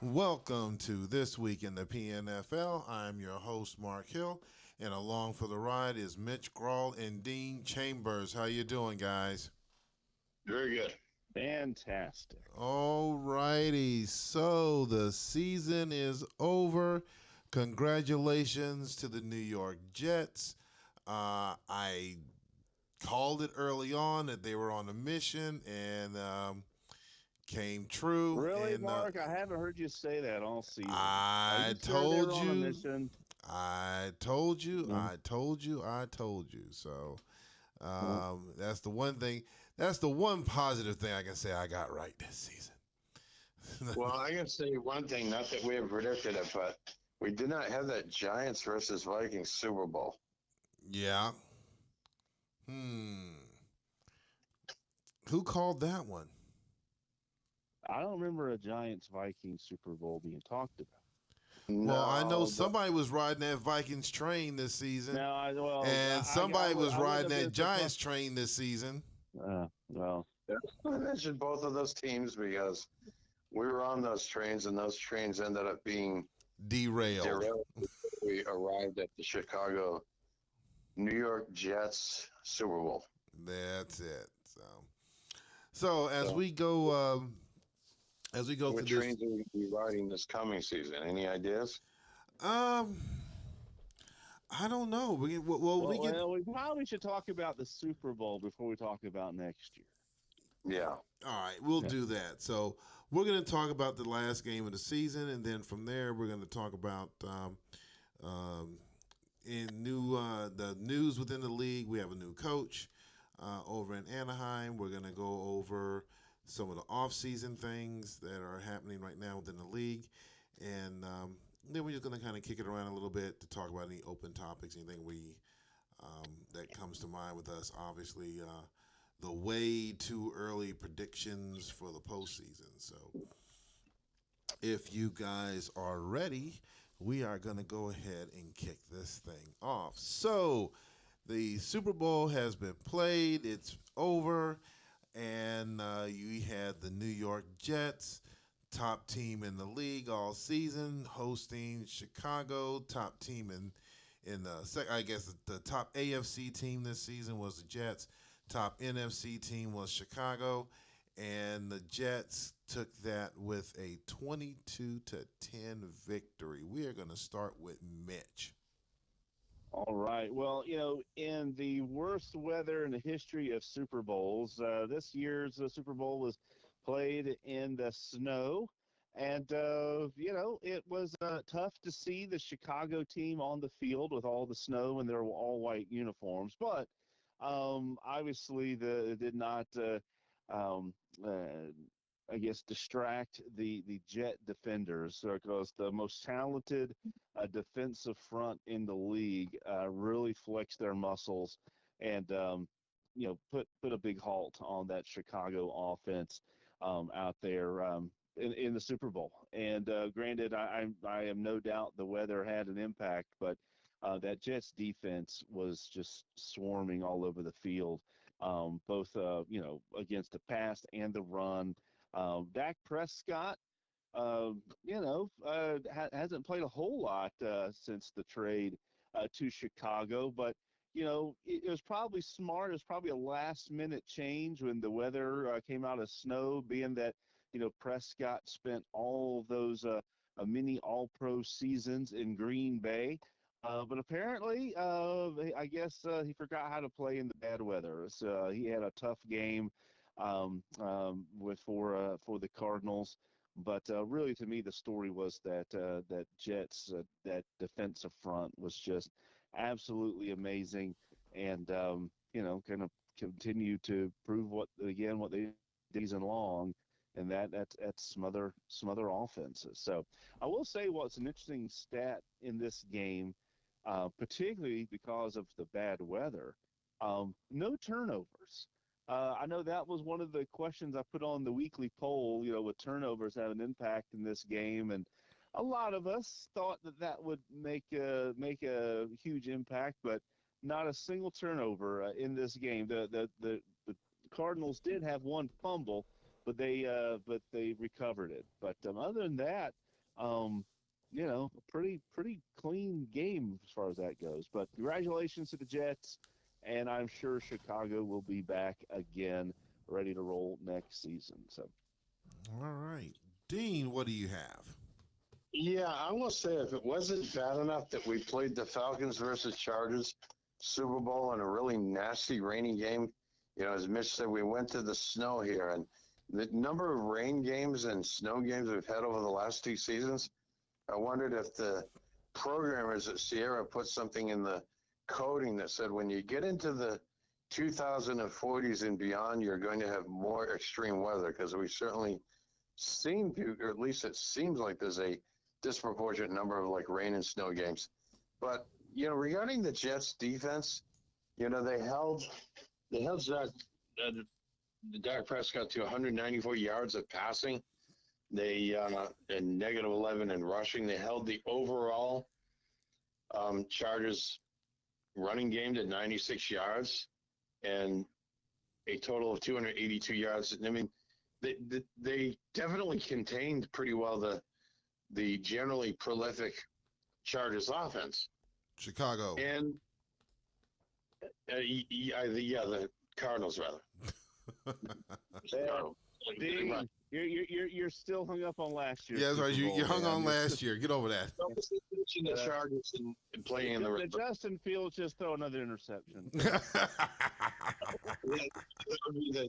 Welcome to This Week in the PNFL. I'm your host, Mark Hill, and along for the ride is Mitch Grawl and Dean Chambers. How you doing, guys? Very good. Fantastic. All righty. So the season is over. Congratulations to the New York Jets. I called it early on that they were on a mission, and came true. Really, And Mark? I haven't heard you say that all season. Are I you sure they told were on a you. mission? I told you, No. I told you, I told you. So No. that's the one thing. That's the one positive thing I can say I got right this season. Well, I can say one thing, not that we have predicted it, but we did not have that Giants versus Vikings Super Bowl. Yeah. Hmm. Who called that one? I don't remember a Giants Vikings Super Bowl being talked about. Well, I know No, but somebody was riding that Vikings train this season, Now, and I somebody would was I wouldn't riding have that been Giants surprised. train this season. Well, I mentioned both of those teams because we were on those trains, and those trains ended up being Derailed. derailed before we arrived at the Chicago New York Jets Super Bowl. That's it. So So, as we go what through this, trains are we going to be riding this coming season? Any ideas? um, I don't know. We get we probably should talk about the Super Bowl before we talk about next year. Yeah. all right. We'll Yeah. do that. So we're going to talk about the last game of the season, and then from there we're going to talk about um, in the news within the league. We have a new coach over in Anaheim. We're going to go over some of the off-season things that are happening right now within the league, and then we're just going to kind of kick it around a little bit to talk about any open topics, anything that comes to mind with us. Obviously, the way too early predictions for the postseason. So, if you guys are ready, we are going to go ahead and kick this thing off. So, the Super Bowl has been played, it's over, and you had the New York Jets, top team in the league all season, hosting Chicago, top team in the I guess the top AFC team this season was the Jets. Top NFC team was Chicago, and the Jets took that with a 22-10 victory. We are going to start with Mitch. All right. Well, in the worst weather in the history of Super Bowls, this year's Super Bowl was played in the snow. And, it was tough to see the Chicago team on the field with all the snow and their all white uniforms. But obviously, it did not, I guess, distract the Jet defenders because the most talented defensive front in the league really flexed their muscles and put a big halt on that Chicago offense out there in the Super Bowl. And granted, I am no doubt the weather had an impact, but that Jets defense was just swarming all over the field, both against the pass and the run. Dak Prescott hasn't played a whole lot since the trade to Chicago, but it was probably smart. It was probably a last minute change when the weather came out of snow, being that Prescott spent all of those mini All Pro seasons in Green Bay. But apparently, I guess he forgot how to play in the bad weather. So he had a tough game for the Cardinals. But really, to me, the story was that Jets that defensive front was just absolutely amazing, and kind of continue to prove what they did season long, and that's some other offenses. So I will say what's an interesting stat in this game, particularly because of the bad weather, no turnovers. I know that was one of the questions I put on the weekly poll. Would turnovers have an impact in this game? And a lot of us thought that would make a huge impact, but not a single turnover in this game. The Cardinals did have one fumble, but they recovered it. But other than that, Um, a pretty clean game as far as that goes. But congratulations to the Jets, and I'm sure Chicago will be back again, ready to roll next season. So All right. Dean, what do you have? Yeah, I will say if it wasn't bad enough that we played the Falcons versus Chargers Super Bowl in a really nasty rainy game, as Mitch said, we went to the snow here, and the number of rain games and snow games we've had over the last 2 seasons, I wondered if the programmers at Sierra put something in the coding that said when you get into the 2040s and beyond, you're going to have more extreme weather because we certainly seem to, or at least it seems like there's a disproportionate number of like rain and snow games. But regarding the Jets defense, they held uh, Dak Prescott to 194 yards of passing. They and negative 11 in rushing. They held the overall Chargers running game to 96 yards and a total of 282 yards. I mean, they definitely contained pretty well the generally prolific Chargers offense. Chicago. And the Cardinals rather. yeah, Dean, you're still hung up on last year. Yeah, that's right. Super You Bowl, hung man. on last year. Get over that. The Chargers and playing in The Justin Fields just throw another interception.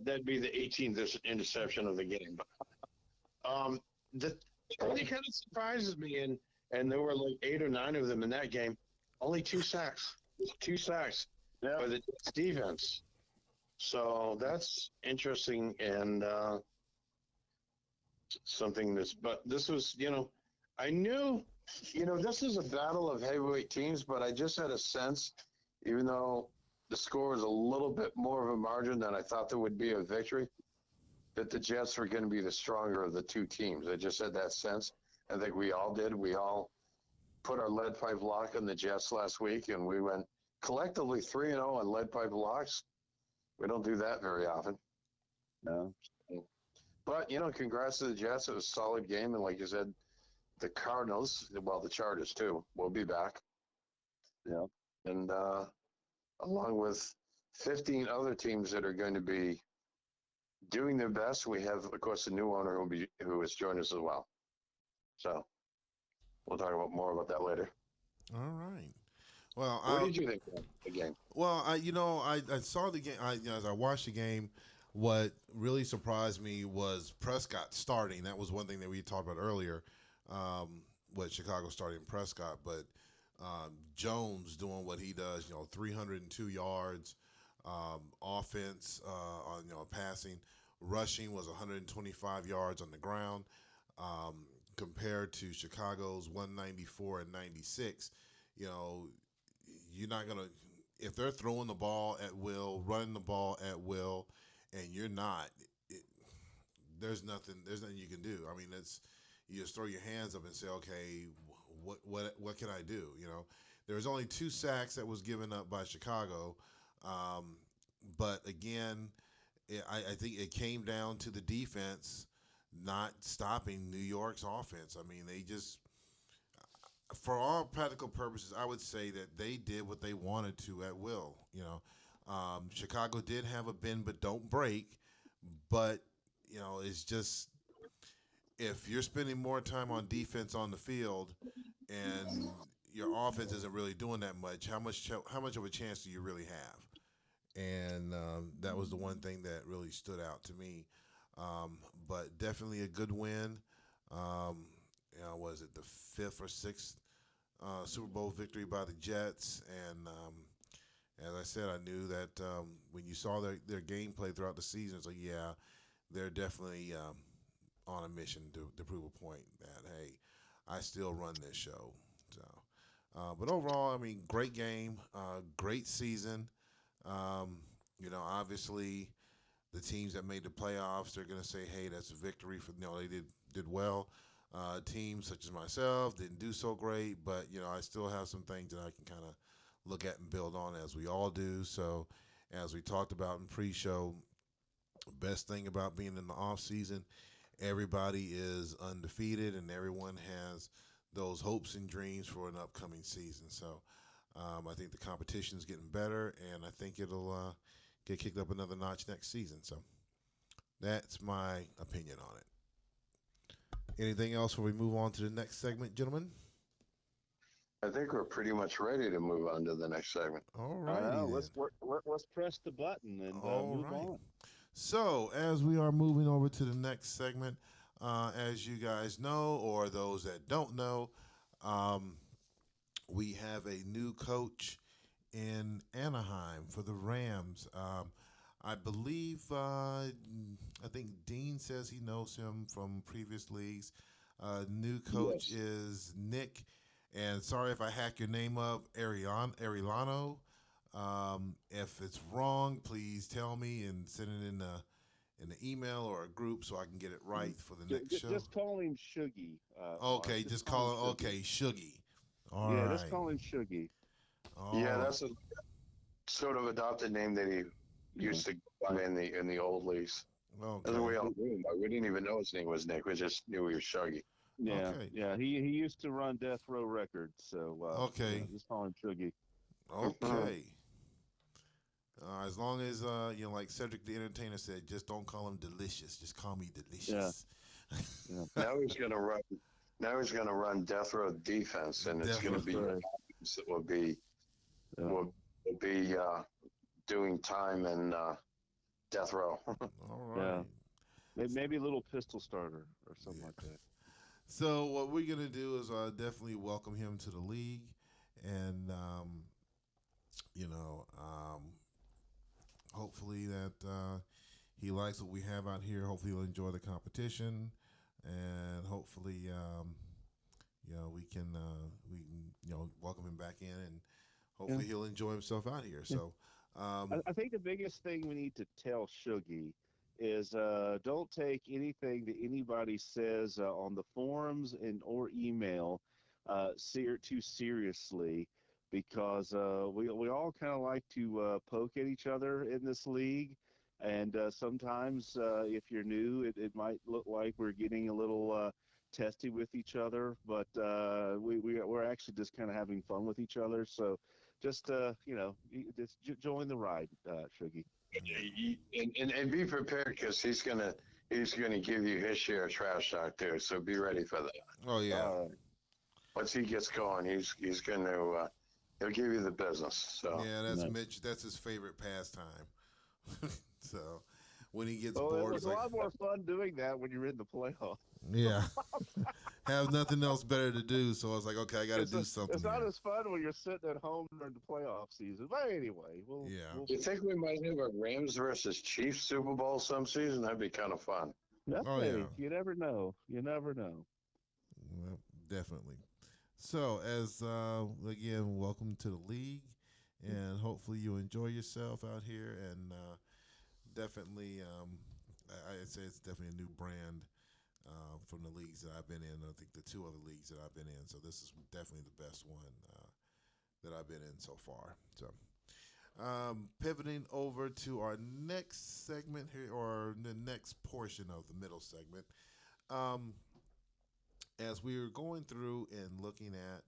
that'd be the 18th interception of the game. The only kind of surprises me, and there were like 8 or 9 of them in that game. Only 2 sacks, 2 sacks Yeah. by the defense. So that's interesting and something that's. But this was, I knew, this is a battle of heavyweight teams, but I just had a sense, even though the score was a little bit more of a margin than I thought there would be a victory, that the Jets were going to be the stronger of the two teams. I just had that sense. I think we all did. We all put our lead pipe lock on the Jets last week, and we went collectively 3-0 on lead pipe locks. We don't do that very often. No. But, congrats to the Jets. It was a solid game. And like you said, the Cardinals, well, the Chargers too, will be back. Yeah. And along with 15 other teams that are going to be doing their best, we have, of course, a new owner who has joined us as well. So we'll talk about more about that later. All right. Well, What did you think of the game? Well, I saw the game. As I watched the game, what really surprised me was Prescott starting. That was one thing that we talked about earlier. With Chicago starting Prescott, but Jones doing what he does. 302 yards, offense on passing, rushing was 125 yards on the ground, compared to Chicago's 194 and 96. You're not gonna, if they're throwing the ball at will, running the ball at will, and you're not. It, there's nothing you can do. I mean, you just throw your hands up and say, okay, what can I do? There was only 2 sacks that was given up by Chicago, but again, I think it came down to the defense not stopping New York's offense. I mean, they just, for all practical purposes, I would say that they did what they wanted to at will. Chicago did have a bend but don't break, but it's just, if you're spending more time on defense on the field and your offense isn't really doing that much, how much of a chance do you really have? And that was the one thing that really stood out to me. But definitely a good win. Was it the fifth or sixth Super Bowl victory by the Jets? And as I said, I knew that when you saw their gameplay throughout the season, it's like, yeah, they're definitely on a mission to prove a point that, hey, I still run this show. So, but overall, I mean, great game, great season. Obviously, the teams that made the playoffs, they're going to say, hey, that's a victory for, they did well. Teams such as myself didn't do so great, but I still have some things that I can kind of look at and build on, as we all do. So, as we talked about in pre-show, best thing about being in the off season everybody is undefeated and everyone has those hopes and dreams for an upcoming season. So I think the competition is getting better, and I think it'll get kicked up another notch next season. So that's my opinion on it. Anything else before we move on to the next segment, gentlemen? I think we're pretty much ready to move on to the next segment. All I righty know. then. Let's press the button and All move right. on. So, as we are moving over to the next segment, as you guys know, or those that don't know, um, we have a new coach in Anaheim for the Rams. I believe, I think Dean says he knows him from previous leagues. New coach Yes. is Nick, and sorry if I hack your name up, Arilano. If it's wrong, please tell me and send it in the email or a group so I can get it right for the next show. Just call him Shuggy. Mark. Okay, Just just call him call it Shuggy. okay, Shuggy. All Yeah, just right. call him Shuggy. Yeah, All that's a sort of adopted name that he Yeah. used to go by in the old leagues. That's okay. the way all knew him. We didn't even know his name was Nick. We just knew he was Shuggy. Yeah, Okay. yeah. He used to run Death Row Records, so Okay. just call him Shuggy. Okay. As long as like Cedric the Entertainer said, just don't call him Delicious. Just call me Yeah, Delicious. yeah. Now he's gonna run. Now he's gonna run Death Row defense, and it's gonna Definitely. be That's your right. offense that Yeah. will be doing time in Death Row. All Yeah. right. Maybe a little pistol starter or something Yeah. like that. So what we're gonna do is definitely welcome him to the league, and you know, hopefully that he likes what we have out here. Hopefully he'll enjoy the competition, and hopefully we can welcome him back in, and Yeah. hopefully he'll enjoy himself out here. Yeah. So um, I think the biggest thing we need to tell Shuggy is don't take anything that anybody says on the forums and or email too seriously, because we all kind of like to poke at each other in this league, and sometimes if you're new, it might look like we're getting a little testy with each other, but we're actually just kind of having fun with each other. So just just join the ride, Shuggy. yeah. And be prepared because he's gonna give you his share of trash talk too. So be ready for that. Oh yeah. All right. Once he gets going, he's gonna he'll give you the business. So Yeah, that's Nice. Mitch. That's his favorite pastime. So when he gets Well, it bored, was it's a like, lot more fun doing that when you're in the playoffs. yeah, have nothing else better to do. So I was like, okay, I got to do something It's not here. as fun when you're sitting at home during the playoff season. But anyway, Yeah. you think we might have a Rams versus Chiefs Super Bowl some season? That'd be kind of fun. Oh yeah. hey, you never know. You never know. Well, definitely. So as again, welcome to the league, and hopefully you enjoy yourself out here. And definitely, I'd say it's definitely a new brand from the leagues that I've been in. I think the two other leagues that I've been in. So this is definitely the best one that I've been in so far. So pivoting over to our next segment here, or the next portion of the middle segment. Um, as we were going through and looking at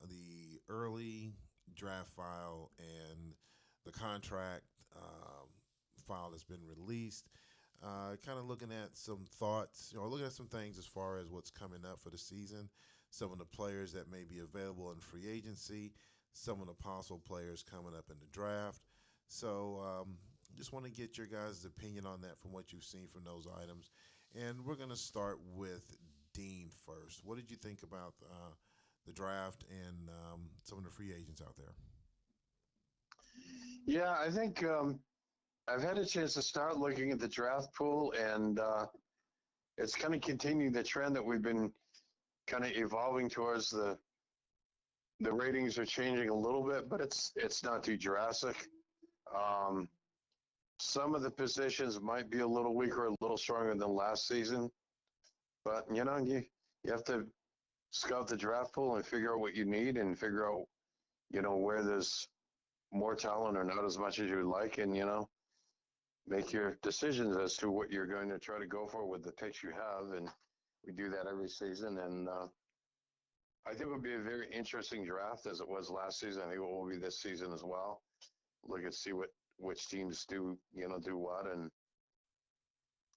the early draft file and the contract file that's been released, kind of looking at some thoughts, looking at some things as far as what's coming up for the season, some of the players that may be available in free agency, some of the possible players coming up in the draft. So, just want to get your guys' opinion on that from what you've seen from those items. And we're going to start with Dean first. What did you think about the draft and some of the free agents out there? Yeah, I think I've had a chance to start looking at the draft pool, and it's kind of continuing the trend that we've been kind of evolving towards. The ratings are changing a little bit, but it's not too drastic. Um, some of the positions might be a little weaker, a little stronger than last season, but you have to scout the draft pool and figure out what you need and figure out where there's more talent or not as much as you would like, and make your decisions as to what you're going to try to go for with the picks you have. And we do that every season. And I think it will be a very interesting draft as it was last season. I think it will be this season as well. Look and see what which teams do what, and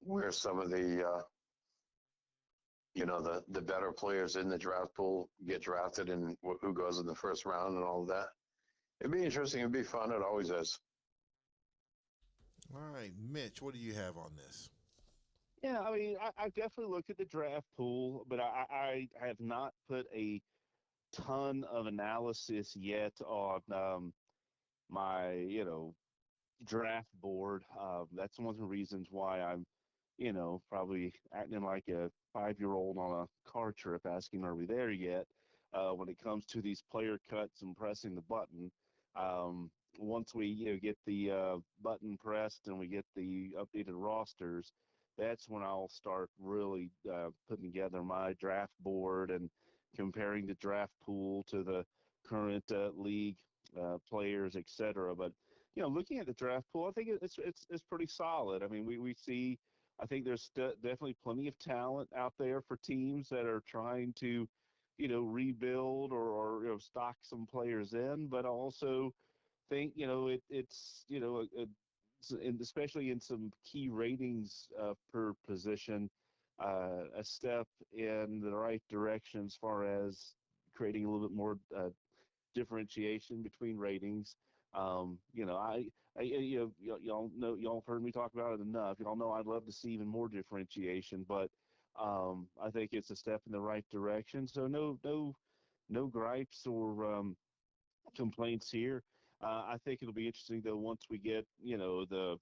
where some of the the better players in the draft pool get drafted, and who goes in the first round and all of that. It'd be interesting. It'd be fun. It always is. All right, Mitch, what do you have on this? Yeah, I mean, I definitely look at the draft pool, but I have not put a ton of analysis yet on my, draft board. That's one of the reasons why I'm, probably acting like a 5 year old on a car trip asking, are we there yet? When it comes to these player cuts and pressing the button. Once we get the button pressed and we get the updated rosters, that's when I'll start really putting together my draft board and comparing the draft pool to the current league players, et cetera. But looking at the draft pool, I think it's pretty solid. I mean, we see. I think there's definitely plenty of talent out there for teams that are trying to, rebuild or stock some players in, but also think it's especially in some key ratings per position, a step in the right direction as far as creating a little bit more differentiation between ratings. Y'all have heard me talk about it enough. Y'all know I'd love to see even more differentiation, but I think it's a step in the right direction. So no gripes or complaints here. I think it'll be interesting though once we get the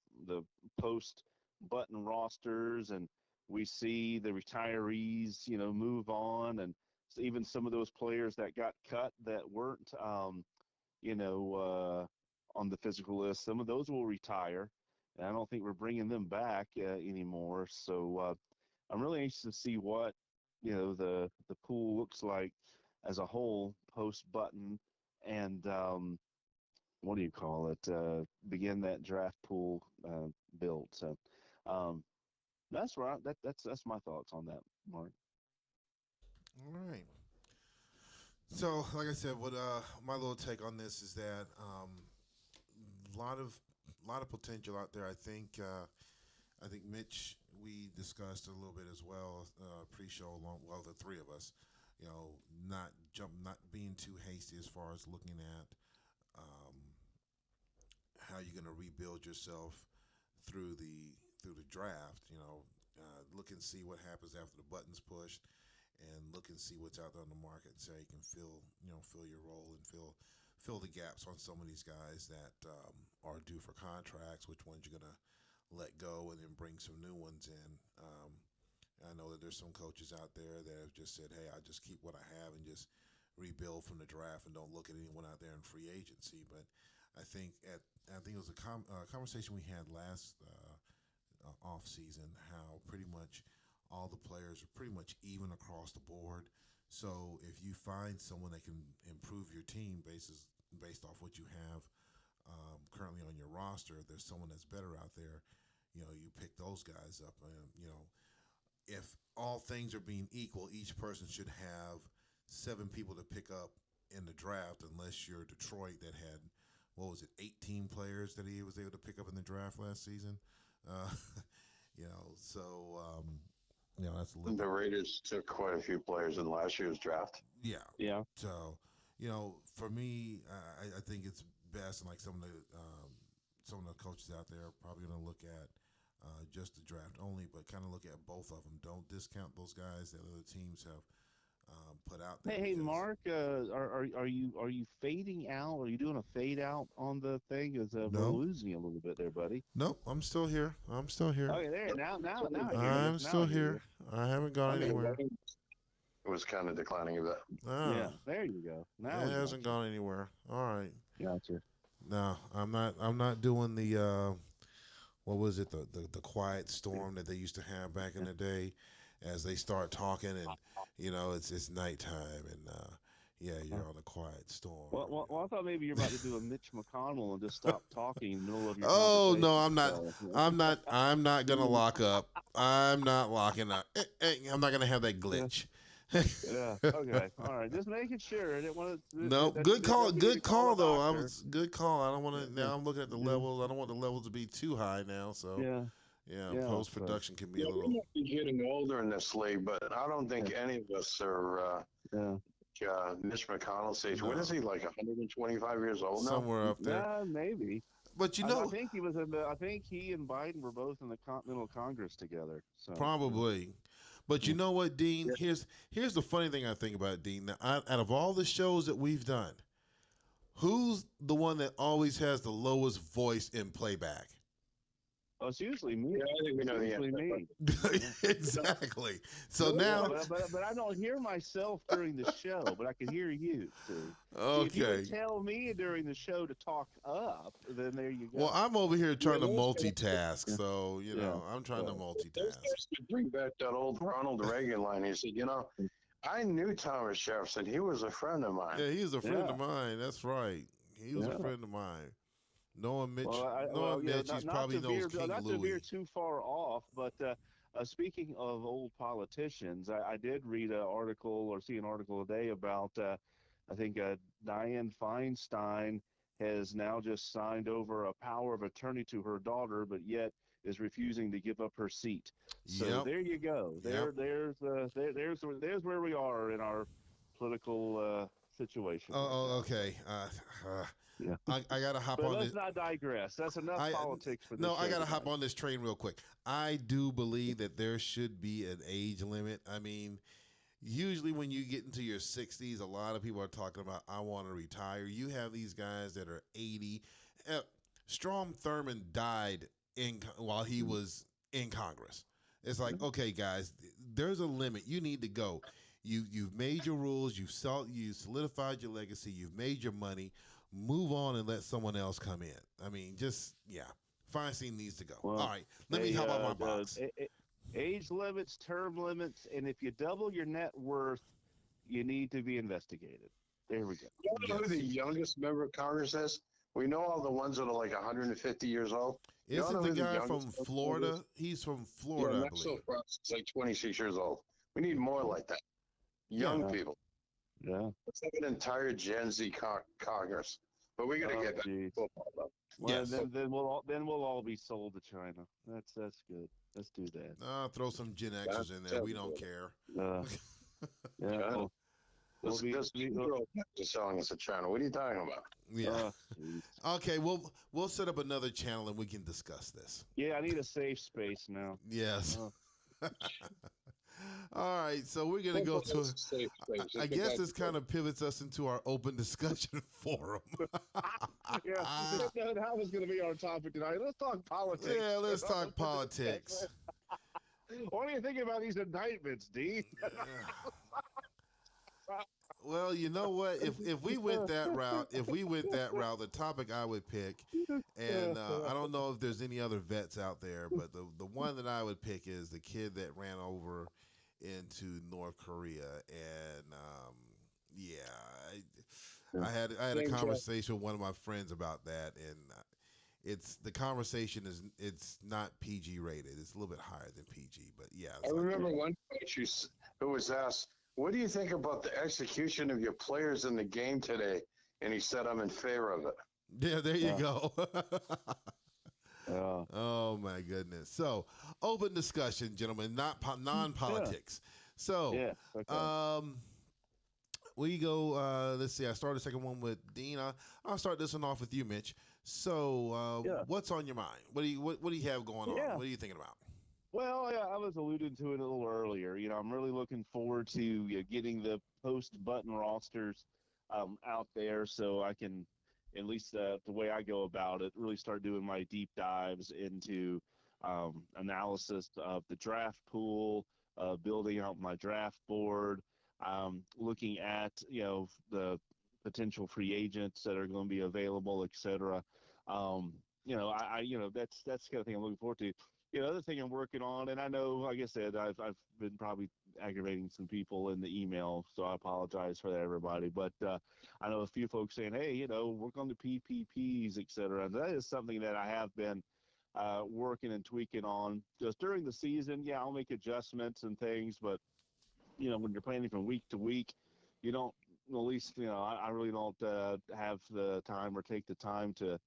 post button rosters and we see the retirees move on, and even some of those players that got cut that weren't on the physical list. Some of those will retire, and I don't think we're bringing them back anymore. So I'm really anxious to see what the pool looks like as a whole post button, and what do you call it? Begin that draft pool build. So um, that's right. That's my thoughts on that, Mark. All right. So, like I said, what my little take on this is that lot of potential out there. I think Mitch, we discussed a little bit as well pre-show along well the three of us, not being too hasty as far as looking at um, how you're going to rebuild yourself through the draft. Look and see what happens after the button's pushed, and look and see what's out there on the market, so you can fill your role and fill the gaps on some of these guys that are due for contracts. Which ones you're gonna let go, and then bring some new ones in. I know that there's some coaches out there that have just said, "Hey, I just keep what I have and just rebuild from the draft and don't look at anyone out there in free agency." But I think it was a conversation we had last off season, how pretty much all the players are pretty much even across the board. So if you find someone that can improve your team based off what you have currently on your roster, if there's someone that's better out there, you pick those guys up. If all things are being equal, each person should have 7 people to pick up in the draft, unless you're Detroit that had, what was it, 18 players that he was able to pick up in the draft last season. Uh, so that's a little The bit. Raiders took quite a few players in last year's draft. Yeah. Yeah. So, for me, I think it's best, and like some of the coaches out there are probably going to look at just the draft only, but kind of look at both of them. Don't discount those guys that other teams have put out there, Hey, because Mark, are you fading out? Are you doing a fade out on the thing? Because we're no, losing you a little bit there, buddy. nope. I'm still here. I'm still here. Okay, there. Now I hear you. I'm Now still I hear here. you. I haven't gone Okay, anywhere. it was kind of declining a bit. Yeah, Ah, there you go. Now it we got hasn't you. gone anywhere. All right. Gotcha. No, I'm not. I'm not doing the what was it, the quiet storm that they used to have back in the day, as they start talking, and it's nighttime, and Yeah, you're on a quiet storm. Well, I thought maybe you're about to do a Mitch McConnell and just stop talking in the middle of your Oh conversation. no, I'm not. So, I'm not gonna lock up. I'm not locking up. I'm not gonna have that yeah, glitch. yeah. Okay, all right. Just making sure. I didn't want to. No, That good call. don't get me to Good call call a though. doctor. Good call. I don't want to. Yeah, Now I'm looking at the yeah, levels. I don't want the levels to be too high now. So yeah, yeah, yeah. post So, production can be a Yeah, we little. might be getting older in this league, but I don't yeah, think any of us are yeah. Mitch McConnell's age. What is No, he, like 125 years old now? somewhere up there. Yeah, maybe. But you I know, think he was in the. I think he and Biden were both in the Continental Congress together. So, probably. But you yeah. know what, Dean? Yeah. Here's the funny thing I think about it, Dean. Now, out of all the shows that we've done, who's the one that always has the lowest voice in playback? Oh, it's usually me. Yeah, I think we It's know the usually answer. me. Yeah. Exactly. So Yeah, now, but I don't hear myself during the show, but I can hear you. See, if you would okay. tell me during the show to talk up, then there you Well, go. I'm over here Yeah, trying to multitask, Yeah, so yeah, I'm trying to yeah. those multitask. guys could bring back that old Ronald Reagan line. He said, I knew Thomas Jefferson. He was a friend of mine. Yeah, he's a friend Yeah, of mine. That's right. He was a yeah. friend of mine. Well, Knowing Mitch, he's probably knows King not to veer Louis. too far off, but speaking of old politicians, I did read an article or see an article today about I think Dianne Feinstein has now just signed over a power of attorney to her daughter, but yet is refusing to give up her seat. So Yep. there you go. Yep. There's where we are in our political situation right Oh, now. So okay. yeah. I gotta hop But on let's this. not digress. That's enough I politics for this No, I show gotta hop tonight. on this train real quick. I do believe that there should be an age limit. I mean, usually when you get into your 60s, a lot of people are talking about I want to retire. You have these guys that are 80. Uh, Strom Thurmond died while he was in Congress. It's like, okay, guys, there's a limit. You need to go. You've made your rules. You solidified your legacy. You've made your money. Move on and let someone else come in. I mean, just yeah. Feinstein needs to go. All Well, right, let me hop on my box. age limits, term limits, and if you double your net worth, you need to be investigated. There we go. You know who the Yes. youngest member of Congress is? We know all the ones that are like 150 years old. You don't Isn't know the who the guy youngest from member is? Florida? He's from Yeah, Florida, I Maxwell believe. Frost is like 26 years old. We need more like that. Yeah. Young Yeah, people. yeah. Let's have an entire Gen Z Congress. But we got to Oh, get back to geez. football, though. Well, Yes. then we'll all be sold to China. That's good. Let's do that. Throw some Gen Xers in there. That's We don't care. Uh, yeah. China. We'll This be girl is selling us a China. What are you talking about? Yeah. geez. Okay. We'll set up another channel and we can discuss this. Yeah, I need a safe space now. Yes. Uh, All right. So we're gonna go to. Safe space. I Let's get guess back this to kind of pivots us into our open discussion forum. yeah, that was going to be our topic tonight. Let's talk politics. Yeah, let's talk politics. What do you think about these indictments, Dean? Well, you know what? If we went that route, the topic I would pick, and I don't know if there's any other vets out there, but the one that I would pick is the kid that ran over into North Korea, and yeah, I had a Same conversation with one of my friends about that, and the conversation it's not PG rated. It's a little bit higher than PG, but yeah. I remember one coach who was asked, "What do you think about the execution of your players in the game today?" And he said, "I'm in favor of it." Yeah, there you Yeah. go. Yeah. Oh my goodness. So, open discussion, gentlemen, not non-politics. So, Yes. Okay. we go. Let's see. I started the second one with Dean. I'll start this one off with you, Mitch. So, Yeah. what's on your mind? What do you have going on? Yeah. What are you thinking about? Well, yeah, I was alluding to it a little earlier. I'm really looking forward to getting the post-button rosters out there so I can, at least the way I go about it, really start doing my deep dives into analysis of the draft pool, building out my draft board, looking at, the potential free agents that are going to be available, et cetera. That's the kind of thing I'm looking forward to. The other thing I'm working on, and I know, like I said, I've been probably aggravating some people in the email, so I apologize for that, everybody. But I know a few folks saying, "Hey, work on the PPPs, et cetera." And that is something that I have been working and tweaking on just during the season. Yeah, I'll make adjustments and things, but when you're planning from week to week, you don't, at least, I really don't have the time or take the time to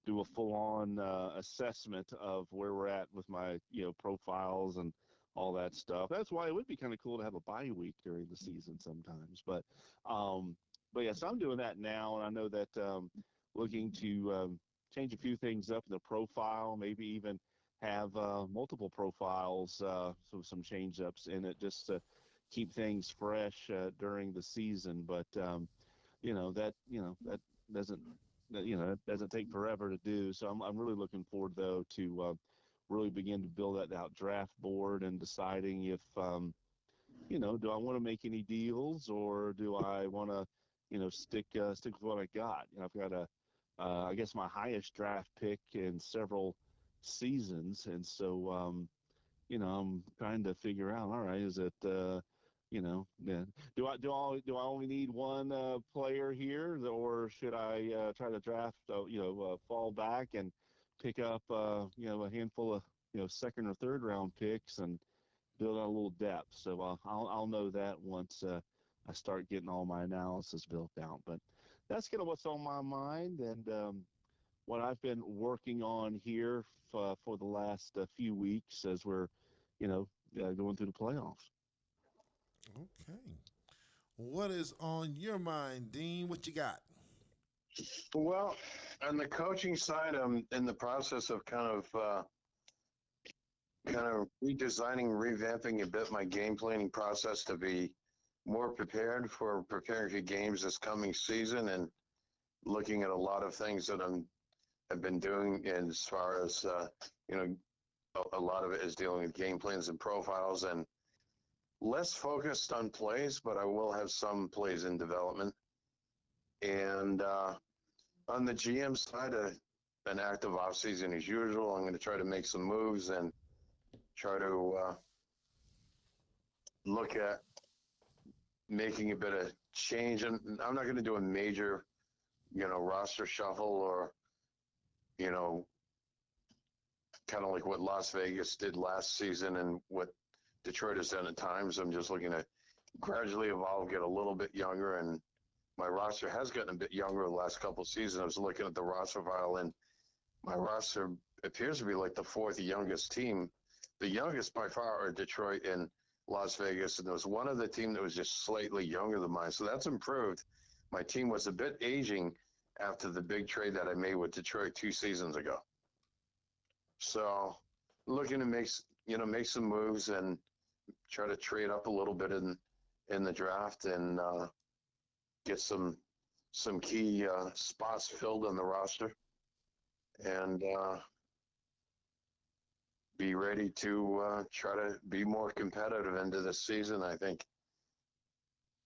do a full on assessment of where we're at with my, profiles and all that stuff. That's why it would be kind of cool to have a bye week during the season sometimes. Um, but yes, I'm doing that now. And I know that looking to change a few things up in the profile, maybe even have multiple profiles, so some change ups in it just to keep things fresh during the season. But that doesn't that doesn't take forever to do. So I'm really looking forward though to really begin to build that out draft board and deciding if do I want to make any deals or do I want to stick with what I got. I've got I guess my highest draft pick in several seasons, and so I'm trying to figure out. All right, is it yeah. Do I only need one player here, or should I try to draft fall back and pick up a handful of second or third round picks and build out a little depth. So I'll know that once I start getting all my analysis built out. But that's kind of what's on my mind and what I've been working on here for the last few weeks as we're going through the playoffs. Okay. What is on your mind, Dean? What you got? Well, on the coaching side, I'm in the process of kind of redesigning, revamping a bit my game planning process to be more preparing for games this coming season, and looking at a lot of things that have been doing as far as you know a lot of it is dealing with game plans and profiles and less focused on plays, but I will have some plays in development. And on the GM side, an active offseason as usual. I'm going to try to make some moves and try to look at making a bit of change. And I'm not going to do a major, roster shuffle or, you know, kind of like what Las Vegas did last season and what Detroit has done at times. I'm just looking to gradually evolve, get a little bit younger, and my roster has gotten a bit younger the last couple of seasons. I was looking at the roster file, and my roster appears to be like the fourth youngest team. The youngest by far are Detroit and Las Vegas, and there was one other team that was just slightly younger than mine. So that's improved. My team was a bit aging after the big trade that I made with Detroit 2 seasons ago. So looking to make some moves and try to trade up a little bit in the draft and get some key spots filled on the roster and be ready to try to be more competitive into this season. I think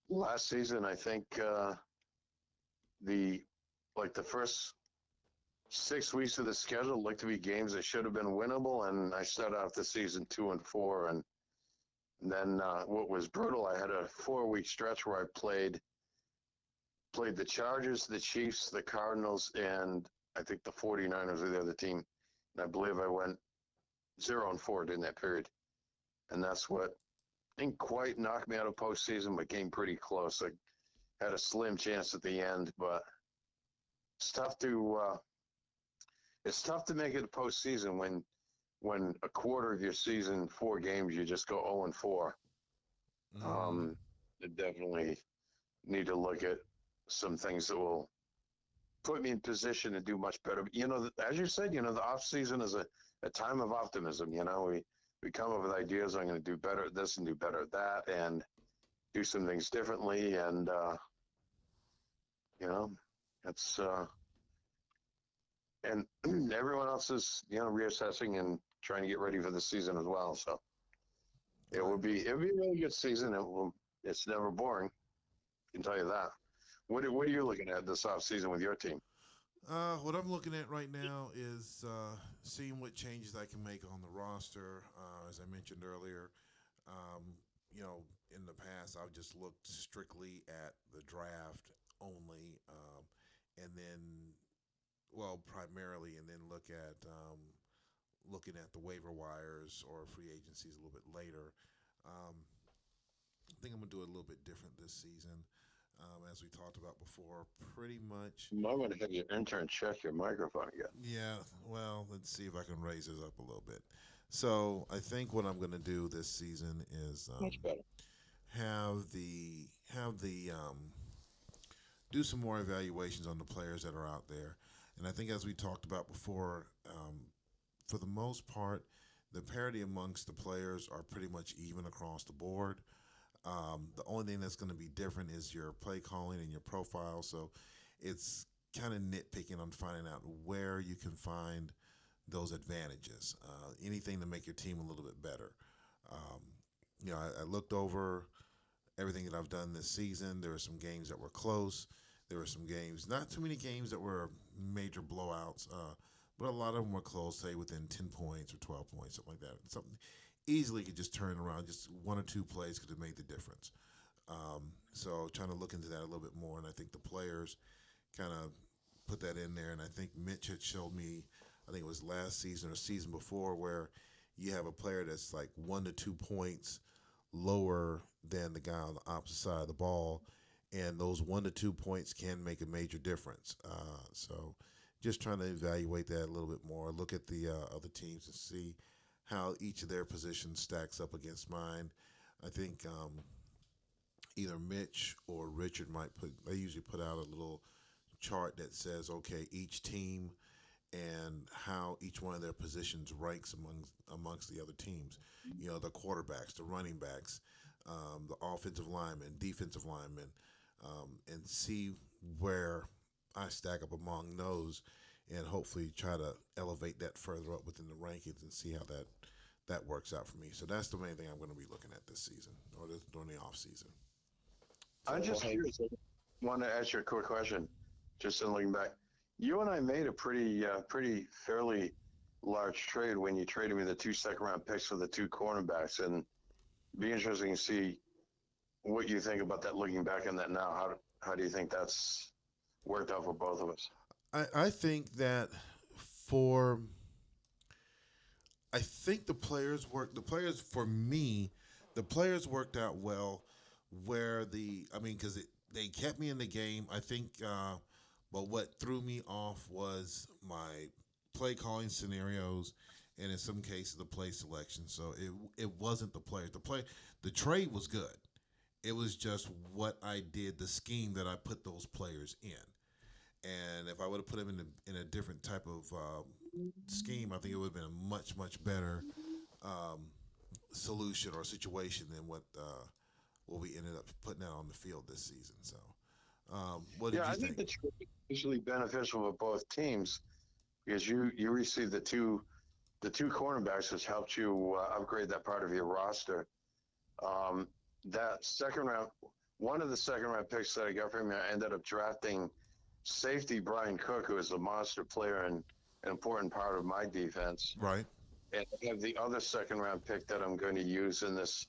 last season, the first 6 weeks of the schedule looked to be games that should have been winnable, and I started off the season 2-4, and then what was brutal, I had a 4-week stretch where I played the Chargers, the Chiefs, the Cardinals, and I think the 49ers were the other team. And I believe I went 0-4 during that period. And that's what didn't quite knock me out of postseason, but came pretty close. I had a slim chance at the end, but it's tough to make it a postseason when a quarter of your season, 4 games, you just go 0-4. I definitely need to look at some things that will put me in position to do much better. As you said, the off season is a time of optimism. We come up with ideas. I'm going to do better at this and do better at that and do some things differently. And, it's, and everyone else is, reassessing and trying to get ready for the season as well. So it'll be a really good season. It's never boring. I can tell you that. What are you looking at this off season with your team? What I'm looking at right now is seeing what changes I can make on the roster. As I mentioned earlier, um, in the past, I've just looked strictly at the draft only, and then, well, primarily, and then looking at the waiver wires or free agencies a little bit later. Um, I think I'm gonna do it a little bit different this season. As we talked about before, pretty much. You might want to have your intern check your microphone again. Yeah. Well, let's see if I can raise this up a little bit. So I think what I'm gonna do this season is Much better. have the do some more evaluations on the players that are out there. And I think, as we talked about before, for the most part, the parity amongst the players are pretty much even across the board. The only thing that's going to be different is your play calling and your profile. So it's kind of nitpicking on finding out where you can find those advantages. Anything to make your team a little bit better. Um, I looked over everything that I've done this season. There were some games that were close. There were some games, not too many games that were major blowouts, but a lot of them were close, say within 10 points or 12 points, something like that. Something easily could just turn around. Just one or two plays could have made the difference. So trying to look into that a little bit more, and I think the players kind of put that in there. And I think Mitch had showed me, I think it was last season or season before, where you have a player that's like 1 to 2 points lower than the guy on the opposite side of the ball, and those 1 to 2 points can make a major difference. So just trying to evaluate that a little bit more, look at the other teams and see how each of their positions stacks up against mine. I think either Mitch or Richard might put. They usually put out a little chart that says, okay, each team and how each one of their positions ranks amongst the other teams. The quarterbacks, the running backs, the offensive linemen, defensive linemen, and see where I stack up among those, and hopefully try to elevate that further up within the rankings and see how that works out for me. So that's the main thing I'm going to be looking at this season or during the off season. I'm So, well, just hey, curious. I want to ask you a quick question. Just in looking back, you and I made a pretty fairly large trade when you traded me the 2 second round picks for the two cornerbacks, and it'd be interesting to see what you think about that. Looking back on that now, how do you think that's worked out for both of us? I think that for I think the players for me, the players worked out well. Where I mean, because they kept me in the game. I think, but what threw me off was my play calling scenarios, and in some cases the play selection. So it wasn't the players. The trade was good. It was just what I did, the scheme that I put those players in. And if I would have put them in a different type of scheme, I think it would have been a much better um, solution or situation than what we ended up putting out on the field this season. So, what did Yeah, you I think think? the trade is usually beneficial for both teams because you received the two cornerbacks, which helped you upgrade that part of your roster. Um, that second round, one of the second round picks that I got from you, I ended up drafting safety Brian Cook, who is a monster player and an important part of my defense. Right. And I have the other second round pick that I'm going to use in this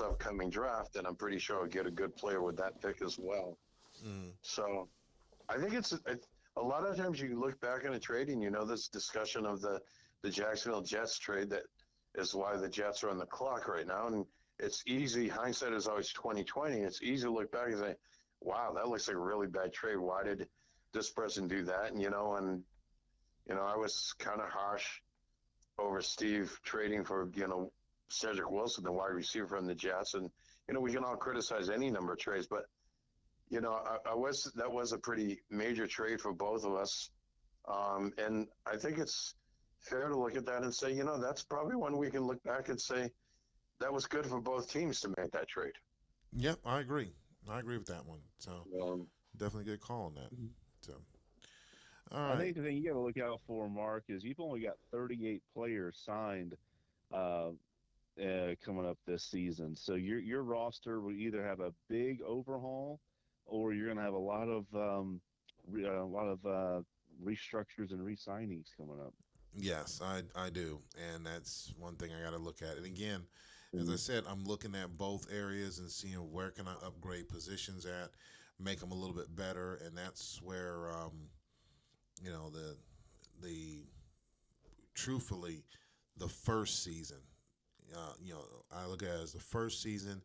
upcoming draft, and I'm pretty sure I'll get a good player with that pick as well. Mm, So I think it's a lot of times you look back on a trade and this discussion of the Jacksonville Jets trade that is why the Jets are on the clock right now, and it's easy. Hindsight is always 2020. It's easy to look back and say, "Wow, that looks like a really bad trade. Why did this person do that?" And I was kind of harsh over Steve trading for Cedric Wilson, the wide receiver from the Jets, and we can all criticize any number of trades, but I was that was a pretty major trade for both of us, and I think it's fair to look at that and say, that's probably one we can look back and say that was good for both teams to make that trade. yep, I agree. I agree with that one. So Um, definitely good call on that. So all I right. think the thing you got to look out for, Mark, is you've only got 38 players signed uh, coming up this season. So your roster will either have a big overhaul, or you're going to have a lot of restructures and re-signings coming up. Yes, I do, and that's one thing I got to look at. And again, as I Mhm. said, I'm looking at both areas and seeing where can I upgrade positions at, make them a little bit better, and that's where you know the truthfully the first season. I look at it as the first season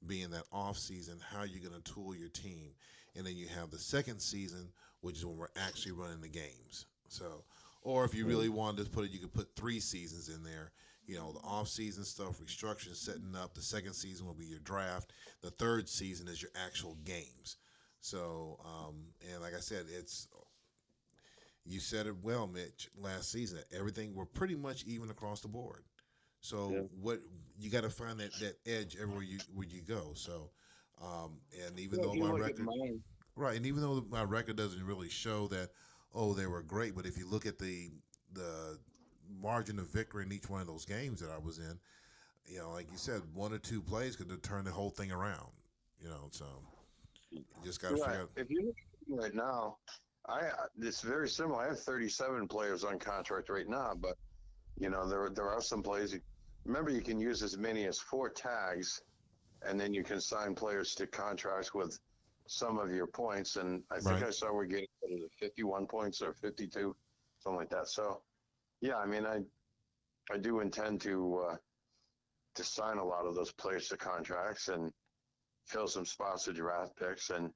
being that off season, how you're going to tool your team, and then you have the second season, which is when we're actually running the games. So, or if you really wanted to put it, you could put 3 seasons in there. The off season stuff, restructuring, setting up. The second season will be your draft. The third season is your actual games. So, and like I said, it's you said it well, Mitch. Last season, everything we're pretty much even across the board. So Yeah. what you got to find that edge everywhere you go. So, and even Yeah, if though you my look at record, mine, right, and even though my record doesn't really show that, oh, they were great, but if you look at the margin of victory in each one of those games that I was in, like you said, 1 or 2 plays could turn the whole thing around. So you just got to right? figure out. If you look at me right now, it's very similar. I have 37 players on contract right now, but there are some plays. Remember, you can use as many as 4 tags, and then you can sign players to contracts with some of your points. And I think Right. I saw we're getting 51 points or 52, something like that. So yeah, I mean, I do intend to sign a lot of those players to contracts and fill some spots to draft picks. And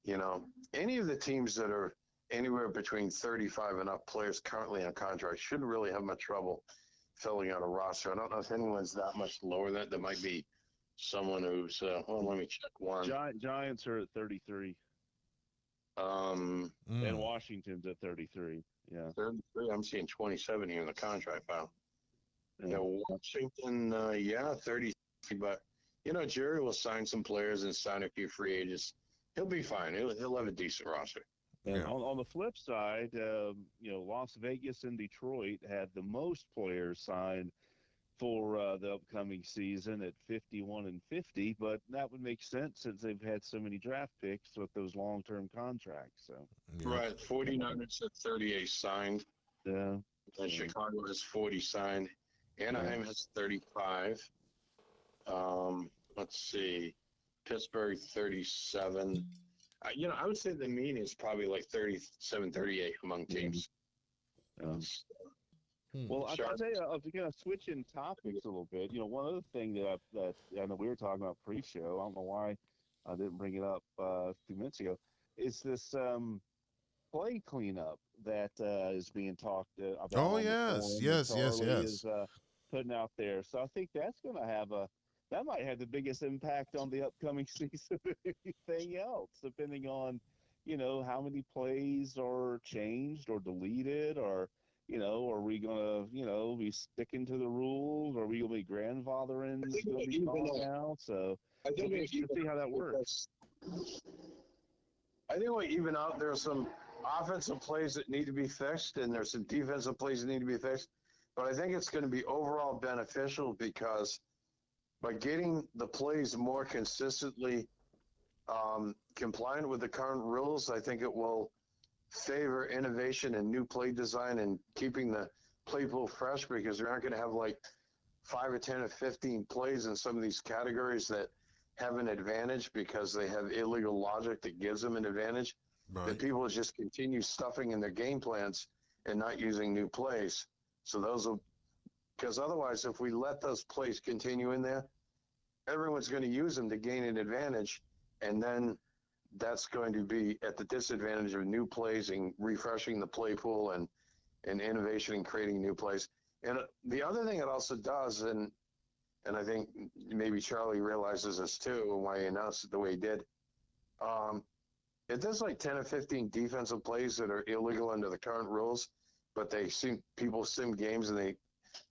you know, any of the teams that are anywhere between 35 and up players currently on contract shouldn't really have much trouble filling out a roster. I don't know if anyone's that much lower than that. There might be someone who's, let me check one. Giants are at 33, Um, and Mm. Washington's at 33. Yeah. 33, I'm seeing 27 here in the contract file. Yeah. Yeah, Washington, yeah, 30, but Jerry will sign some players and sign a few free agents. He'll be fine. He'll have a decent roster. And Yeah. on the flip side, Las Vegas and Detroit had the most players signed for the upcoming season at 51 and 50, but that would make sense since they've had so many draft picks with those long-term contracts. So, Yeah. Right, 49ers at 38 signed, yeah, and yeah, Chicago has 40 signed. yeah. Anaheim has 35. Let's see, Pittsburgh 37. I would say the mean is probably like 37, 38 among Mhm. teams. Yeah. Hmm. Well, I Sharp. tell you, I was kind of switching topics a little bit. One other thing that I know we were talking about pre-show. I don't know why I didn't bring it up a few minutes ago. Is this play cleanup that is being talked about Oh on the yes, forum, and yes, yes, Charlie is yes. putting out there. So I think that's going to that might have the biggest impact on the upcoming season than anything else, depending on how many plays are changed or deleted, or are we going to be sticking to the rules, or are we going to be I grandfathering think going to be even gone now? So I it'll think be it interesting to even see how that works. because I think we'll even out there's some offensive plays that need to be fixed, and there's some defensive plays that need to be fixed. But I think it's going to be overall beneficial because by getting the plays more consistently compliant with the current rules, I think it will favor innovation and new play design and keeping the play pool fresh because they aren't going to have like 5 or 10 or 15 plays in some of these categories that have an advantage because they have illegal logic that gives them an advantage. That Right. people just continue stuffing in their game plans and not using new plays. So those will, because otherwise, if we let those plays continue in there, everyone's going to use them to gain an advantage, and then that's going to be at the disadvantage of new plays and refreshing the play pool and innovation and creating new plays. And the other thing it also does, and I think maybe Charlie realizes this too, and why he announced it the way he did. Um, it does like 10 or 15 defensive plays that are illegal under the current rules, but people sim games and they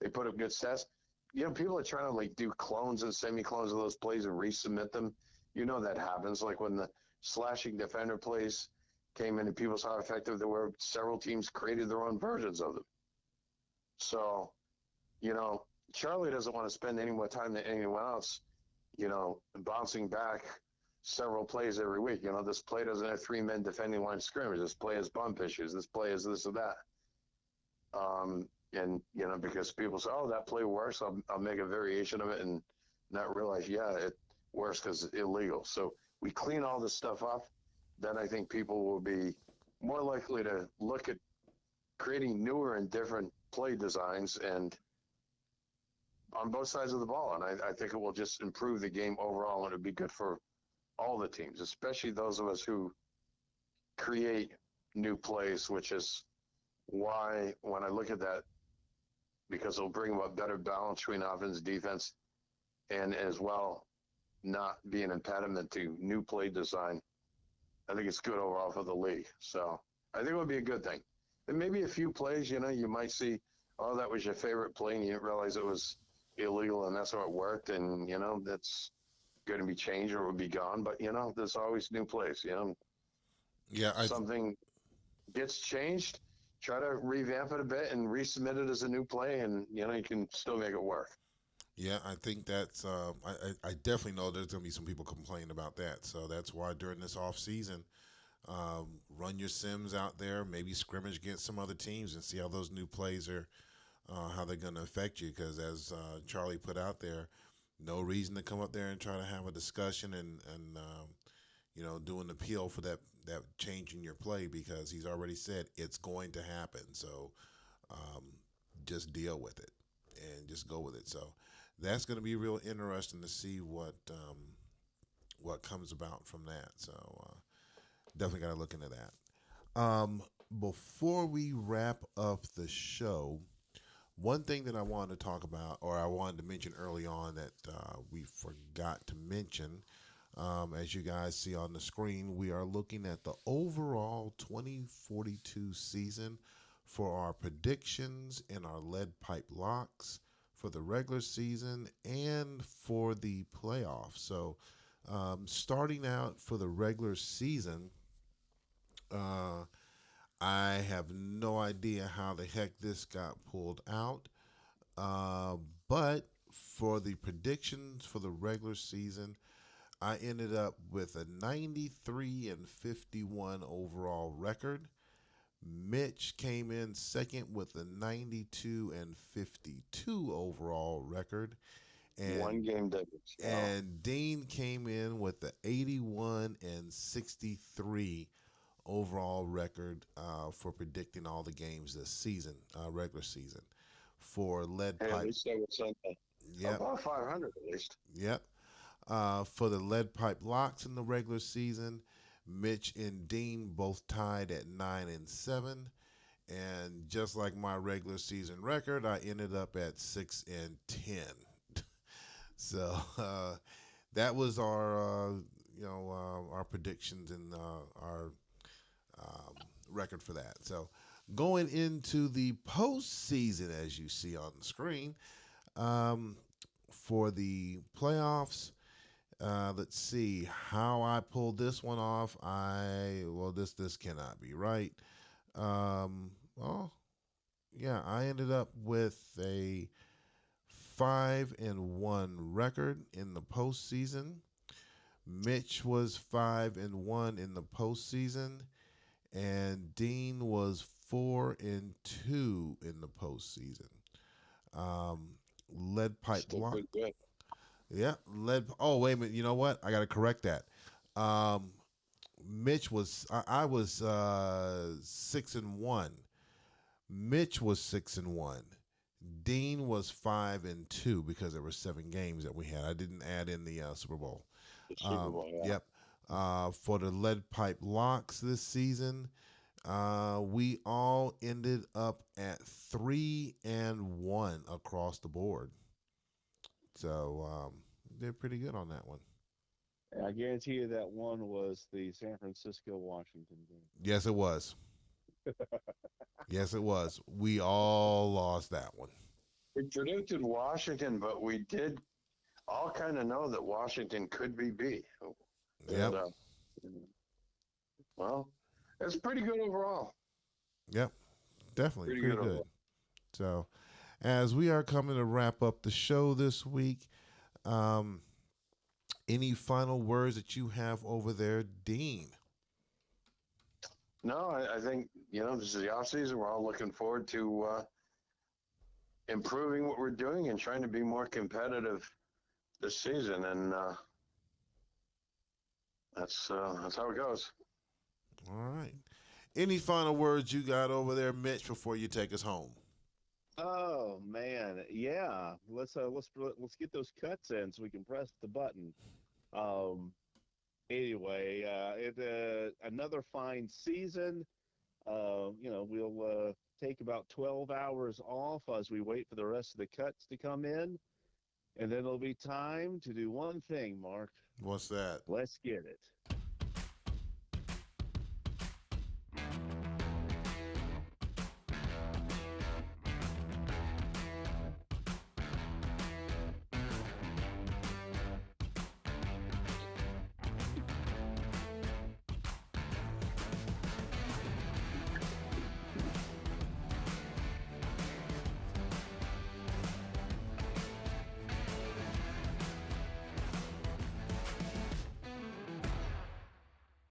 put up good stats. People are trying to like do clones and semi-clones of those plays and resubmit them. That happens. Like when the slashing defender plays came in and people saw how effective they were, several teams created their own versions of them. So, you know, Charlie doesn't want to spend any more time than anyone else, bouncing back several plays every week. This play doesn't have 3 men defending line of scrimmage. This play has bump issues. This play is this or that. And because people say, "Oh, that play works," I'll make a variation of it and not realize, yeah, it works because it's illegal. So we clean all this stuff up, then I think people will be more likely to look at creating newer and different play designs and on both sides of the ball. And I think it will just improve the game overall, and it'll be good for all the teams, especially those of us who create new plays, which is why when I look at that, because it'll bring about better balance between offense and defense, and as well not be an impediment to new play design. I think it's good overall for the league. So I think it would be a good thing. And maybe a few plays, you might see, oh, that was your favorite play, and you didn't realize it was illegal, and that's how it worked, and that's going to be changed or it would be gone. But there's always new plays. Yeah, Something gets changed, try to revamp it a bit and resubmit it as a new play, and you can still make it work. yeah, I think that's. I definitely know there's gonna be some people complaining about that. So that's why during this off season, run your sims out there, maybe scrimmage against some other teams, and see how those new plays are, how they're gonna affect you. Because as Charlie put out there, no reason to come up there and try to have a discussion and do an appeal for that change in your play because he's already said it's going to happen. So um, just deal with it and just go with it. So that's going to be real interesting to see what comes about from that. So definitely got to look into that. Before we wrap up the show, one thing that I wanted to talk about, or I wanted to mention early on that we forgot to mention, as you guys see on the screen, we are looking at the overall 2042 season for our predictions and our lead pipe locks for the regular season and for the playoffs. So, starting out for the regular season, uh, I have no idea how the heck this got pulled out. Uh, but for the predictions for the regular season, I ended up with a 93 and 51 overall record. Mitch came in second with a 92 and 52 overall record. One And game difference. Wow. and Dean came in with the 81 and 63 overall record for predicting all the games this season, regular season. For lead Hey, at pipe, least I was something yep, above 500 at least. yep. For the lead pipe locks in the regular season, Mitch and Dean both tied at 9 and 7, and just like my regular season record, I ended up at 6 and 10. So that was our predictions and our um, record for that. So going into the postseason, as you see on the screen, um, for the playoffs. Let's see how I pulled this one off. This cannot be right. Well, yeah, I ended up with a 5-1 record in the postseason. Mitch was 5-1 in the postseason, and Dean was 4-2 in the postseason. Um, lead pipe Still block. pretty good. Yeah, lead. Oh, wait a minute. You know what? I got to correct that. Um, Mitch was. I was 6-1. Mitch was 6-1. Dean was 5-2 because there were 7 games that we had. I didn't add in the Super Bowl. The Super Bowl, yeah. Yep. For the lead pipe locks this season, we all ended up at 3-1 across the board. So did pretty good on that one. I guarantee you that one was the San Francisco Washington game. Yes, it was. Yes, it was. We all lost that one. We predicted Washington, but we did all kind of know that Washington could be beat. Yep. And, well, it's pretty good overall. Yep. Definitely Pretty pretty good good. overall. So, as we are coming to wrap up the show this week, um, any final words that you have over there, Dean? No, I think this is the off season. We're all looking forward to improving what we're doing and trying to be more competitive this season. And that's how it goes. All right. Any final words you got over there, Mitch, before you take us home? Oh man, yeah. Let's get those cuts in so we can press the button. Um, anyway, it another fine season. We'll take about 12 hours off as we wait for the rest of the cuts to come in, and then it'll be time to do one thing, Mark. What's that? Let's get it.